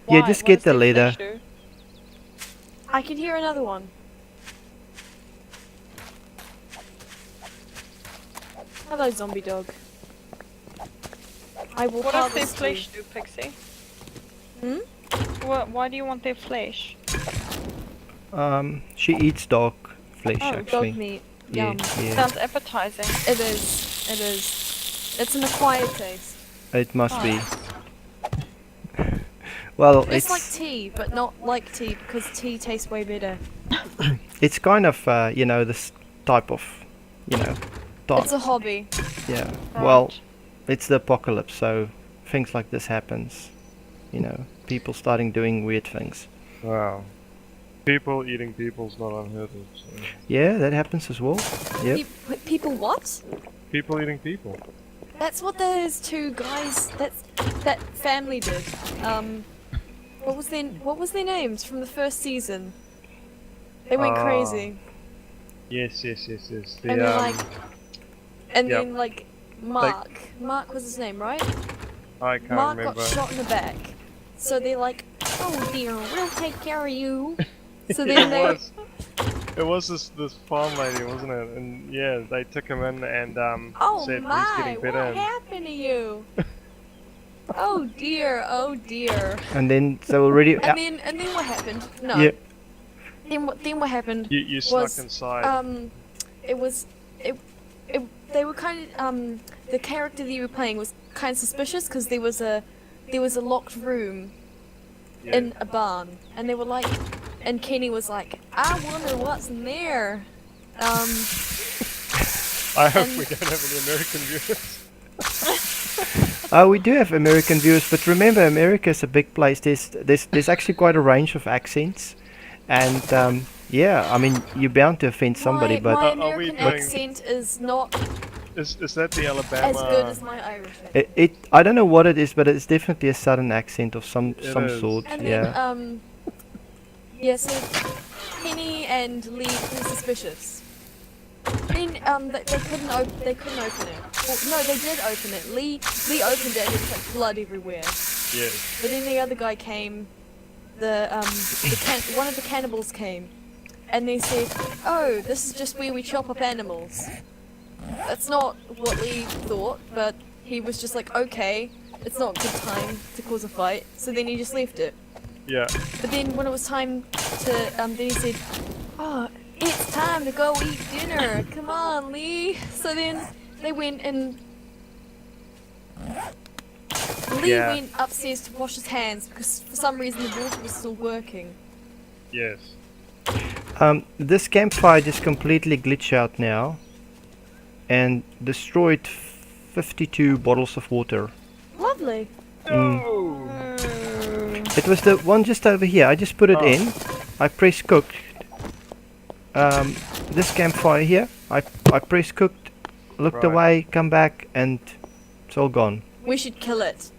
Yeah, Why? just What get does the their leather. flesh do? I can hear another one. Hello, zombie dog. I will What does their harvest flesh do, Pixie? you. Why do you want their flesh? She eats dog flesh Oh, actually. dog meat. Yeah, Yum. yeah. Sounds appetizing. It is. It is. It's an acquired taste. It must be. Nice. Well, It's like it's tea, but not like tea because tea tastes way better. kind of you know, this type of, you know, It's a hobby. yeah. Right. Well, it's the apocalypse, so things like this happens. You know, people starting doing weird things. Wow. People eating people's not unheard of. So. Yeah, that happens as well. Yep. People what? People eating people. That's what those two guys. That family did. What was their names from the first season? They went crazy. Yes. The, And then yep. then like Mark. Mark was his name, right? I can't Mark remember. got shot in the back. So they're like, oh dear, we'll take care of you. So then It was this farm lady, wasn't it? And yeah, they took him in and oh said he's my, getting what better. happened to you? Oh dear, oh dear. And then so already. And then what happened? No. Yeah. Then what happened? You snuck was, inside. They were kind of the character that you were playing was kind of suspicious because there was a locked room Yeah. in a barn, and they were like, and Kenny was like, I wonder what's in there. I hope and- we don't have any American viewers. We do have American viewers, but remember, America is a big place. There's actually quite a range of accents, and yeah, I mean, you're bound to offend somebody, my but Are we American doing- accent is not Is that the Alabama? as good as my Irish accent. I don't know what it is, but it's definitely a southern accent of some It is. sort. And Yeah. then, yeah, so Kenny and Lee were suspicious. Then, they couldn't open it. Well, no, they did open it. Lee opened it and there was like blood everywhere. Yes. But then the other guy came, one of the cannibals came, and they said, oh, this is just where we chop up animals. That's not what Lee thought, but he was just like, okay, it's not a good time to cause a fight, so then he just left it. Yeah. But then when it was time to, then he said, oh, it's time to go eat dinner, come on, Lee. So then they went and Lee Yeah. went upstairs to wash his hands because for some reason the water was still working. Yes. This campfire just completely glitched out now, and destroyed 52 bottles of water. Lovely. No. It was the one just over here. I just put it Oh. in. I press cooked. This campfire here. I press cooked, looked Right. away, come back, and it's all gone. We should kill it.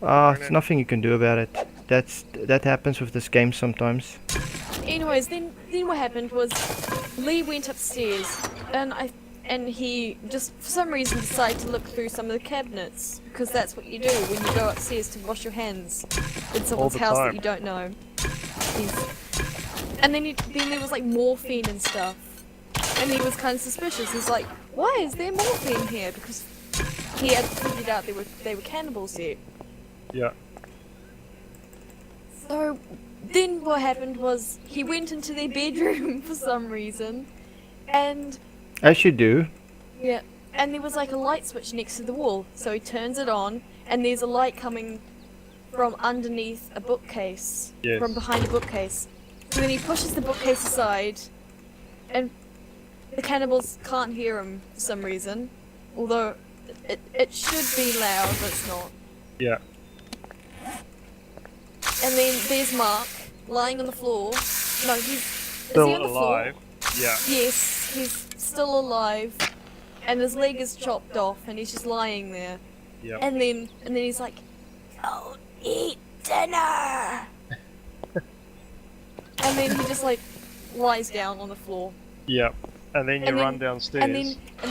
It's nothing you can do about it. That happens with this game sometimes. Anyways, then what happened was Lee went upstairs and he just for some reason decided to look through some of the cabinets because that's what you do when you go upstairs to wash your hands in someone's the house time. that you don't know. And then there was like morphine and stuff, and he was kind of suspicious. He's like, "Why is there morphine here?" Because he had figured out they were cannibals yet. Yeah. So then what happened was he went into their bedroom for some reason, and As you do. yeah, and there was like a light switch next to the wall. So he turns it on, and there's a light coming from underneath a bookcase, Yes. from behind a bookcase. So then he pushes the bookcase aside, and the cannibals can't hear him for some reason, although it should be loud, but it's not. Yeah. And then there's Mark lying on the floor. No, is he Still on the alive. floor? Yeah. Yes, he's still alive, and his leg is chopped off, and he's just lying there. Yeah. And then he's like, "Go eat dinner." And then he just like lies down on the floor. Yeah. And then you And then- run downstairs. And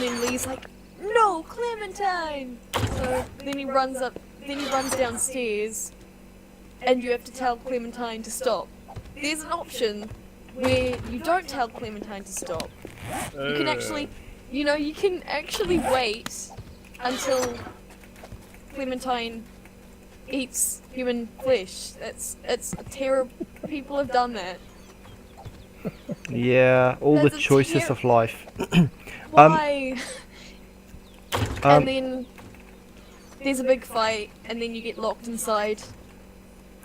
then Lee's like, "No, Clementine!" So then he runs downstairs, and you have to tell Clementine to stop. There's an option where you don't tell Clementine to stop. You can actually, you can actually wait until Clementine eats human flesh. It's terrible. People have done that. Yeah, all the That's a choices of life. Why? Um, And then there's a big fight, and then you get locked inside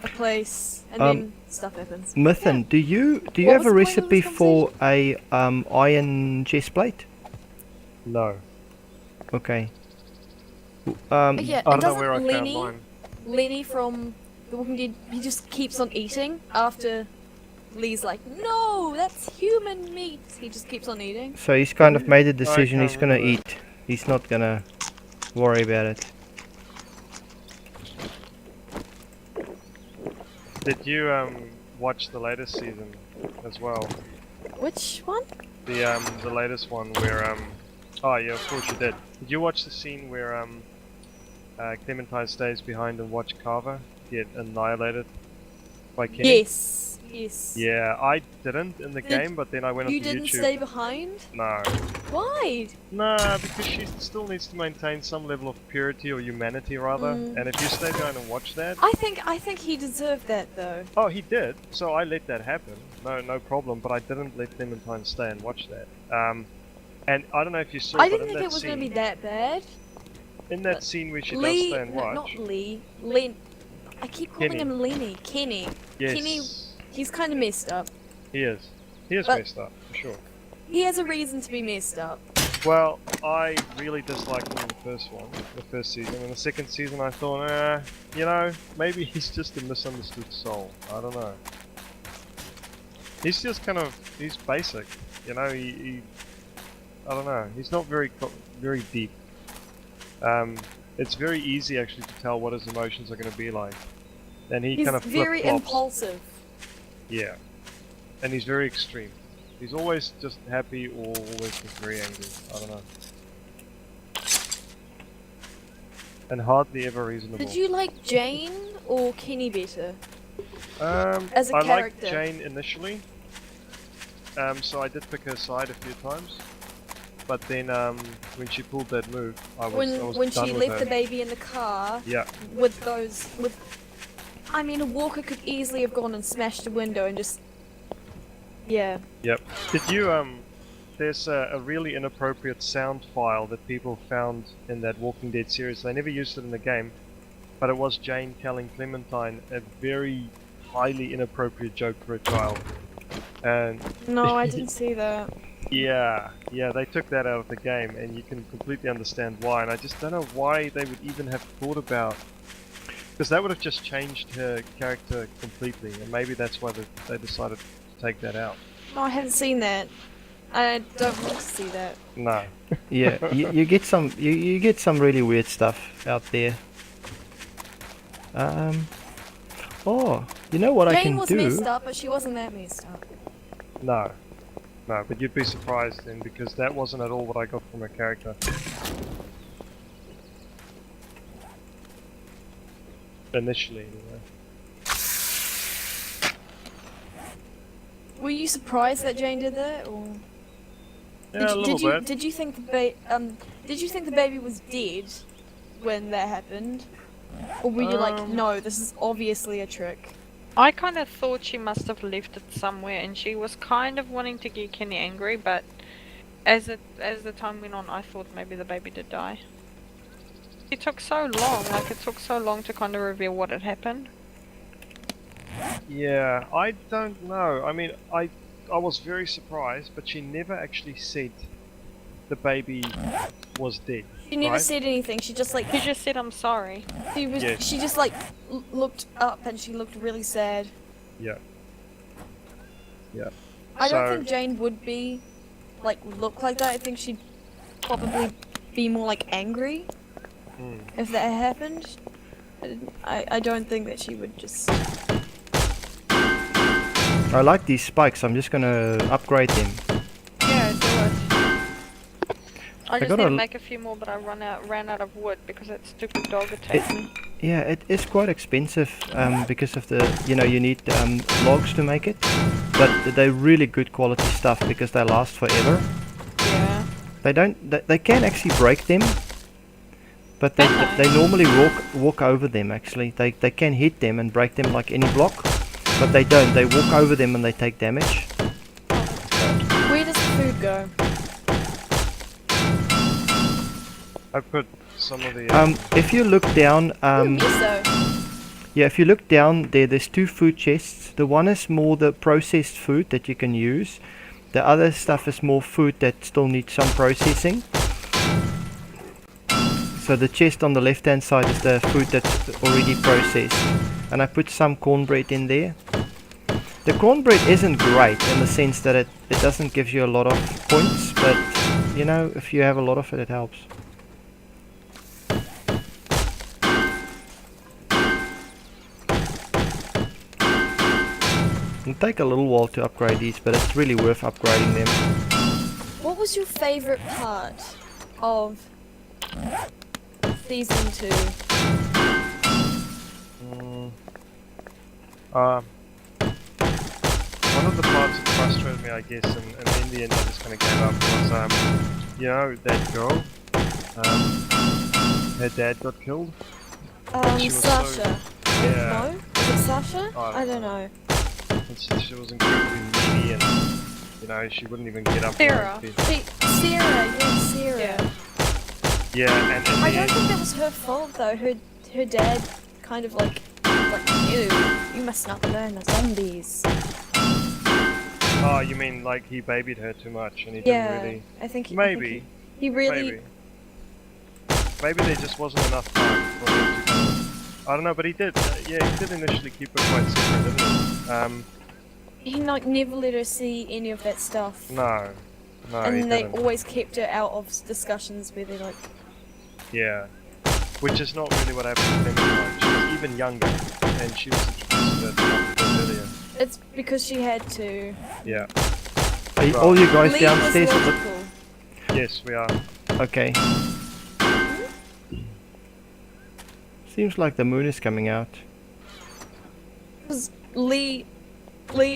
a place, and then stuff happens. Mythin, do you What have was a the point of recipe this for a iron chest plate? No. Okay. Yeah, I and don't know doesn't where I found Lenny, mine. Lenny from The Walking Dead, he just keeps on eating after Lee's like, no, that's human meat. He just keeps on eating. So he's kind of made a decision. can't He's gonna remember. eat. He's not gonna worry about it. Did you watch the latest season as well? Which one? The latest one where oh yeah, of course you did. Did you watch the scene where Clementine stays behind and watch Carver get annihilated by Kenny? Yes, yes. Yeah, I didn't in the game, but then I went You onto didn't YouTube. stay behind? No. Why? Nah, because she still needs to maintain some level of purity or humanity rather. Mm. And if you stay behind and watch that, I think he deserved that though. oh, he did. So I let that happen. No problem. But I didn't let Clementine stay and watch that. And I don't know if you saw, I but didn't in think that it was gonna scene, be that bad. in that scene where she does Lee, stay and no, watch, not Lee. Len. I keep calling Kenny. him Lenny. Kenny. yes, Kenny, he's kind of messed up. he is. He is But- messed up for sure. He has a reason to be messed up. Well, I really disliked him in the first one, the first season. In the second season, I thought, maybe he's just a misunderstood soul. I don't know. He's just he's basic, he I don't know. He's not very deep. It's very easy actually to tell what his emotions are going to be like, and he He's kind of very flip-flops. impulsive. Yeah, and he's very extreme. He's always just happy or always just very angry. I don't know. And hardly ever reasonable. Did you like Jane or Kenny better? As a I liked character? Jane initially. So I did pick her side a few times. But then when she pulled that move, I was When done she with left her. the baby in the car Yeah. I mean, a walker could easily have gone and smashed the window and just. Yeah. Yep. Did you there's a really inappropriate sound file that people found in that Walking Dead series. They never used it in the game, but it was Jane telling Clementine a very highly inappropriate joke for a child. And No, I didn't see that. yeah, they took that out of the game, and you can completely understand why. And I just don't know why they would even have thought about, because that would have just changed her character completely, and maybe that's why they decided to take that out. No, I haven't seen that. I don't want to see that. No. Yeah, you get some you get some really weird stuff out there. Oh, you know what I Jane can was do? messed up, but she wasn't that messed up. No, but you'd be surprised then, because that wasn't at all what I got from her character. Initially, anyway. Were you surprised that Jane did that, or Yeah, a little bit. did you think the baby was dead when that happened, or were you like, no, this is obviously a trick? I kind of thought she must have left it somewhere, and she was kind of wanting to get Kenny angry, but as the time went on, I thought maybe the baby did die. It took so long, it took so long to kind of reveal what had happened. Yeah, I don't know. I mean, I was very surprised, but she never actually said the baby was dead. She never right? said anything. She just like She just said, I'm sorry. Yes. she just like looked up and she looked really sad. Yeah. Yeah. I don't So- think Jane would be look like that. I think she'd probably be more like angry if that happened. I don't think that she would just. I like these spikes. I'm just gonna upgrade them. Yeah, do it. I just gotta need to l- make a few more, but I ran out of wood because that stupid dog attacked me. Yeah, it is quite expensive because of the, you need logs to make it, but they're really good quality stuff because they last forever. Yeah. They can actually break them, but they Can they they? normally walk over them. Actually, they can hit them and break them like any block, but they don't. They walk over them and they take damage. Where does the food go? I put some of the. If you look down, Miso. yeah, if you look down there, there's two food chests. The one is more the processed food that you can use. The other stuff is more food that still needs some processing. So the chest on the left hand side is the food that's already processed. And I put some cornbread in there. The cornbread isn't great in the sense that it doesn't give you a lot of points, but if you have a lot of it, it helps. It'll take a little while to upgrade these, but it's really worth upgrading them. What was your favorite part of season 2? One of the parts that frustrated me, I guess, and in the end I just kind of gave up was, that girl. Her dad got killed. She was Sasha. Yeah. No? Is it Sasha? I I don't know. And she was incredibly needy, and she wouldn't even get up. Sarah. And Sarah, yes, Sarah. yeah, and in I the don't end, think that was her fault though. Her dad kind of like you must not learn the zombies. oh, you mean like he babied her too much, and he Yeah, didn't really. I think Maybe. he really. Maybe there just wasn't enough time for him to kind of. I don't know, but he did. He did initially keep it quite secret, didn't he? He like never let her see any of that stuff. No, he And they didn't. always kept her out of discussions where they're like, Yeah, which is not really what happened to Clementine. She was even younger, and she was introduced to that a bit earlier. it's because she had to. Yeah. Are all you guys Lee downstairs? was logical. Yes, we are. Okay. Seems like the moon is coming out. Because Lee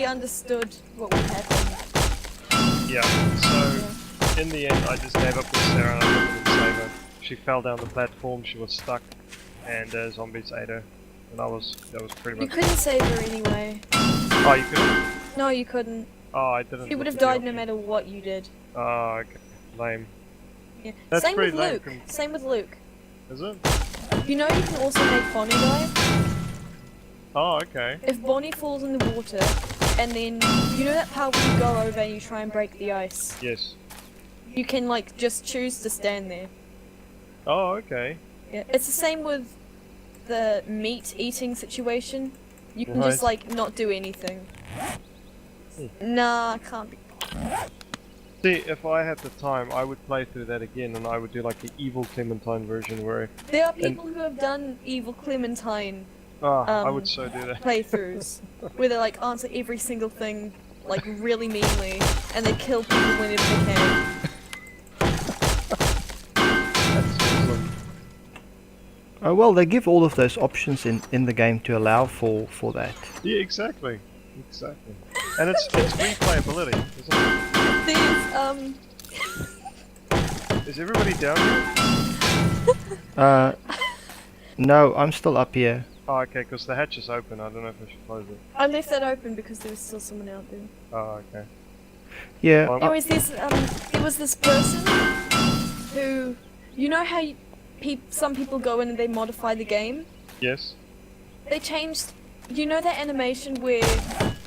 understood what would happen. Yeah. So in the end, I just gave up with Sarah and I didn't save her. She fell down the platform. She was stuck, and zombies ate her. And that was pretty You much. couldn't save her anyway. Oh, you couldn't? No, you couldn't. Oh, I didn't. She would look have at the died no option. matter what you did. Oh, okay. Lame. Yeah. That's Same with pretty lame. Luke. Same with Luke. Is it? You know you can also make Bonnie die. Oh, okay. If Bonnie falls in the water, and then you know that part where you go over and you try and break the ice. Yes. You can like just choose to stand there. Oh, okay. Yeah. It's the same with the meat eating situation. You can just Right. like not do anything. Nah, I can't be. See, if I had the time, I would play through that again, and I would do like the evil Clementine version where. There are people who have done evil Clementine I would so do that. playthroughs where they like answer every single thing like really meanly and they kill people whenever they can. That's awesome. Oh well, they give all of those options in the game to allow for that. Yeah, exactly. Exactly. And it's replayability, isn't it? There's Is everybody down here? No, I'm still up here. Oh, okay, because the hatch is open. I don't know if I should close it. I left that open because there was still someone out there. Oh, okay. Yeah. Well, Anyways, there was this person who, you know how some people go in and they modify the game? yes. They changed, you know that animation where,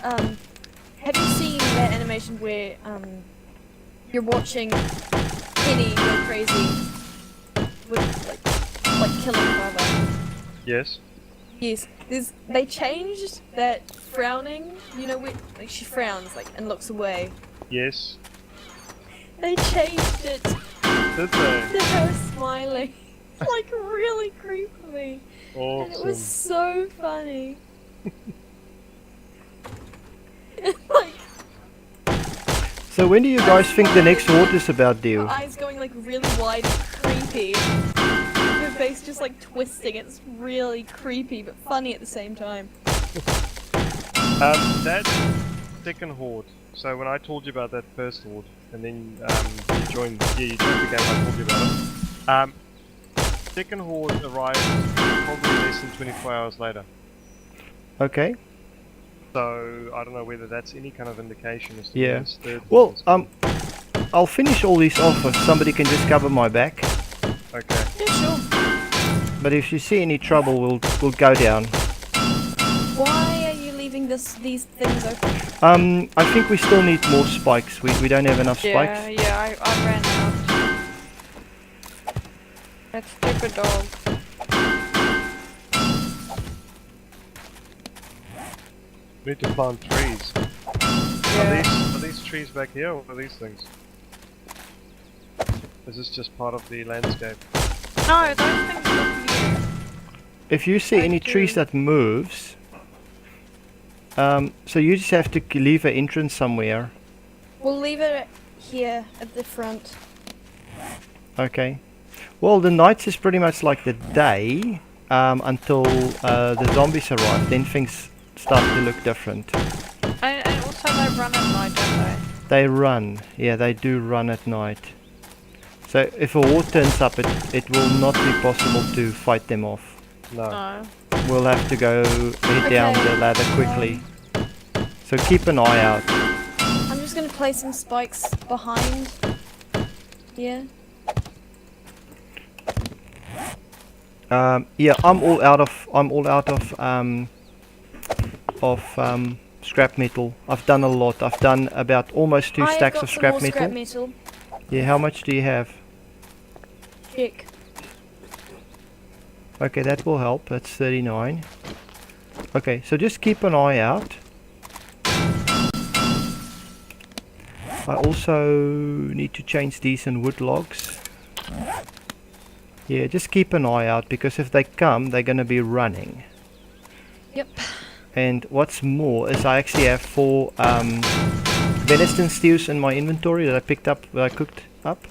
have you seen that animation where, you're watching Penny go crazy with, like killing father? Yes. Yes, they changed that frowning, you know, where, like she frowns, like, and looks away. Yes. They changed it Did they? to her smiling, like really creepily, and it was Awesome. so funny. Like, So when do you guys think the next horde is about due? her eyes going like really wide and creepy, her face just like twisting. It's really creepy but funny at the same time. That second horde. So when I told you about that first horde, and then you joined the game, I told you about it. Second horde arrived probably less than 24 hours later. Okay. So I don't know whether that's any kind of indication as to Yeah. when this third Well, horde is coming. I'll finish all these off if somebody can just cover my back. Okay. Yeah, sure. But if you see any trouble, we'll go down. Why are you leaving these things open? I think we still need more spikes. We don't have enough Yeah, spikes. yeah, I ran out. That stupid dog. We need to plant trees. Yeah. Are these trees back here, or are these things? Is this just part of the landscape? No, those things look new. If you see any Thank trees you. that moves, so you just have to leave an entrance somewhere. We'll leave it here at the front. Okay. Well, the nights is pretty much like the day until the zombies arrive. Then things start to look different. And also they run at night, don't they? They run. Yeah, they do run at night. So if a war turns up, it will not be possible to fight them off. No. No. We'll have to go head down Okay, the ladder quickly. So keep an eye out. I'm just gonna place some spikes behind here. Yeah, I'm all out of scrap metal. I've done a lot. I've done about almost 2 I've stacks got of some scrap more metal. scrap metal. Yeah, how much do you have? Check. Okay, that will help. That's 39. Okay, so just keep an eye out. I also need to change these in wood logs. Yeah, just keep an eye out, because if they come, they're gonna be running. Yep. And what's more is I actually have 4 venison stews in my inventory that I picked up, that I cooked up.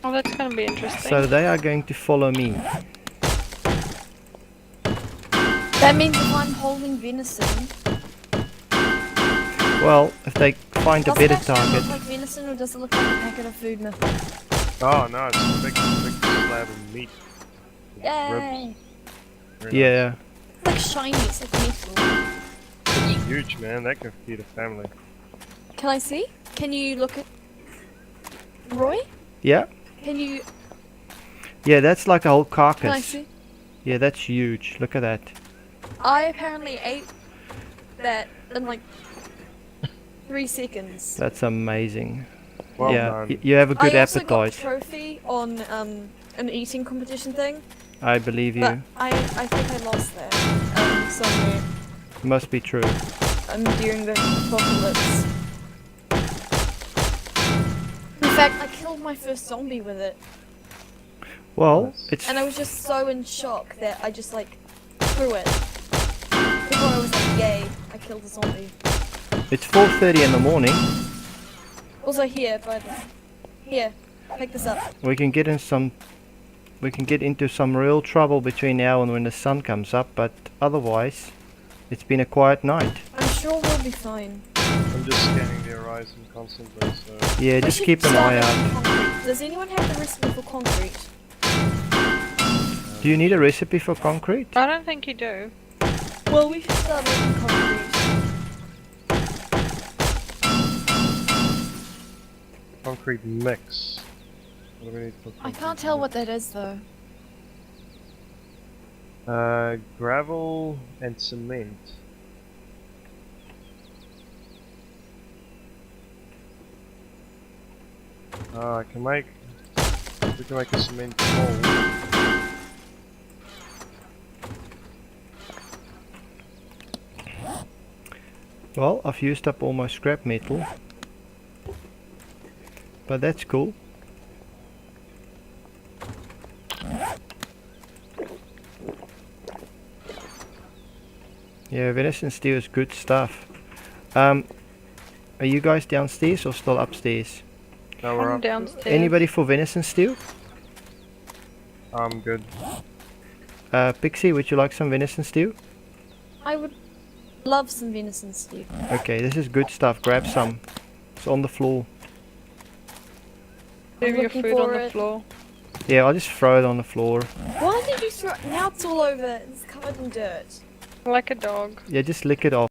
Oh, that's gonna be interesting. So they are going to follow me. That means if I'm holding venison, Well, if they find a does better it actually target. look like venison or does it look like a packet of food method? Oh no, it's a big slab of meat. With Yay! ribs. Very nice. Yeah. It's like shiny, it's like metal. It's huge, man. That could feed a family. Can I see? Can you look at Roy? Yeah? Can you Yeah, that's like a whole can I carcass. see? Yeah, that's huge. Look at that. I apparently ate that in like 3 seconds. That's amazing. Well yeah, done. you have a good I also got a appetite. trophy on an eating competition thing, I believe you. but I think I lost that somewhere Must be true. during the apocalypse. In fact, I killed my first zombie with it, Well, Nice. it's and I was just so in shock that I just like threw it. Before I was like, yay, I killed a zombie. it's 4:30 in the morning. Also here, but here, pick this up. We can get into some real trouble between now and when the sun comes up, but otherwise, it's been a quiet night. I'm sure we'll be fine. I'm just scanning the horizon constantly, so... Yeah, We just should keep an start eye making out. concrete. Does anyone have the recipe for concrete? Do you need a recipe for concrete? I don't think you do. Well, we should start making concrete. Concrete mix. What do we need for I concrete can't tell what mix? that is though. Gravel and cement. I can make... We can make a cement mold. Well, I've used up all my scrap metal. But that's cool. Yeah, venison stew is good stuff. Are you guys downstairs or still upstairs? Now we're I'm up. downstairs. Anybody for venison stew? I'm good. Pixie, would you like some venison stew? I would love some venison stew. Okay, this is good stuff. Grab some. It's on the floor. Leave your looking food on for the it. floor. Yeah, I'll just throw it on the floor. Why did you throw? Now it's all over. It's covered in dirt. Like a dog. Yeah, just lick it off.